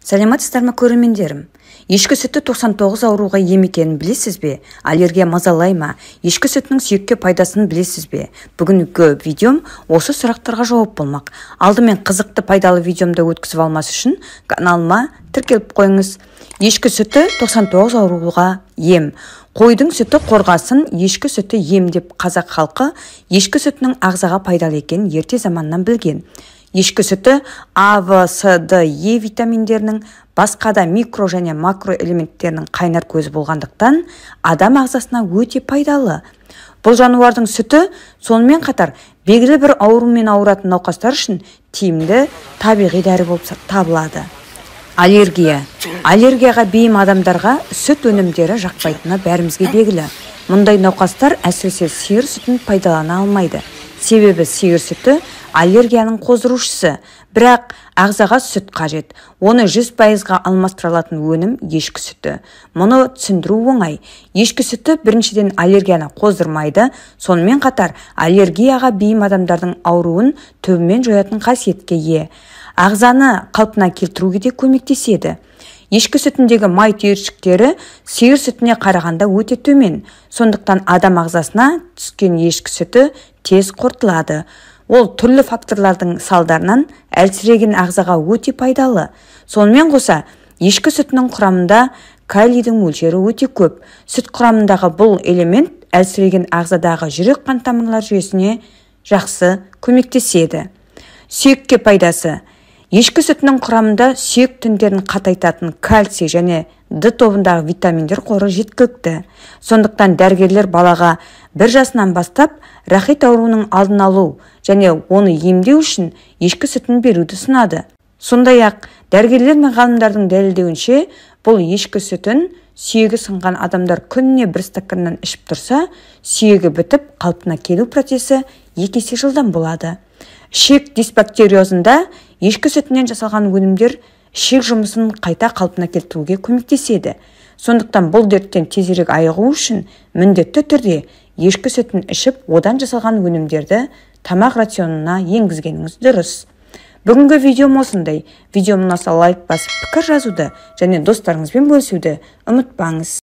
Саламатсыздар ма көрермендерім? Ешкі сүті 99 ауруға ем екенін білесіз бе? Аллергия мазалай ма? Ешкі сүтінің сүйекке пайдасын білесіз бе? Бүгінгі видеом осы сұрақтарға жауап болмақ. Алдымен қызықты пайдалы видеомды өткізіп алмас үшін каналыма тіркеліп қойыңыз. Ешкі сүті 99 ауруға ем. Қойдың сүті қорғасын, ешкі сүті ем деп қазақ халқы ешкі сүтінің ағзаға пайдалы екенін ерте заманнан білген. Ешкі сүті А, В, С, Д, Е витаминдерінің басқа да микро және макро элементтерінің қайнар көзі болғандықтан адам ағзасына өте пайдалы. Бұл жануардың сүті сонымен қатар белгілі бір аурумен ауыратын науқастар үшін тиімді табиғи дәрі болып табылады. Аллергия. Аллергияға бейім адамдарға сүт өнімдері жақпайтыны бәрімізге белгілі. Мұндай науқастар әсіресе сиыр сүтін пайдалана алмайды. Себебі сиыр сүті аллергияның қоздырушысы, бірақ ағзаға сүт қажет. Оны 100%-ға алмастырылатын өнім ешкі сүті. Мұны түсіндіру оңай. Ешкі сүті біріншіден аллергияны қоздырмайды, сонымен қатар аллергияға бейім адамдардың ауруын түбімен жоятын қасиетке ие. Ағзаны қалпына келтіруге де көмектеседі. Ешкі сүтіндегі май түйіршіктері сиыр сүтіне қарағанда өте төмен. Сондықтан адам ағзасына түскен ешкі сүті тез қорытылады. Ол түрлі факторлардың салдарынан әлсіреген ағзаға өте пайдалы. Сонымен қоса, ешкі сүтінің құрамында калийдің мөлшері өте көп. Сүт құрамындағы бұл элемент әлсіреген ағзадағы жүрек қан тамырлар жүйесіне жақсы көмектеседі. Сүйекке пайдасы. Ешкі сүтінің құрамында сүйек тіндерін қатайтатын кальций және Д тобындағы витаминдер қоры жеткілікті. Сондықтан дәрігерлер балаға 1 жасынан бастап рахит ауруының алдын алу және оны емдеу үшін ешкі сүтін беруді ұсынады. Сондай-ақ дәрігерлер мен ғалымдардың дәлелдеуінше, бұл ешкі сүтін сүйегі сынған адамдар күніне 1 стаканнан ішіп тұрса, сүйегі бітіп қалпына келу процесі 2 есе жылдам болады. Ішек дисбактериозында ешкі сүтінен жасалған өнімдер ішек жұмысын қайта қалпына келтіруге көмектеседі. Сондықтан бұл дерттен тезірек айығу үшін міндетті түрде ешкі сүтін ішіп, одан жасалған өнімдерді тамақ рационына енгізгеніңіз дұрыс. Бүгінгі видеом осындай. Видеом ұнаса лайк басып пікір жазуды және достарыңызбен бөлісуді ұмытпаңыз.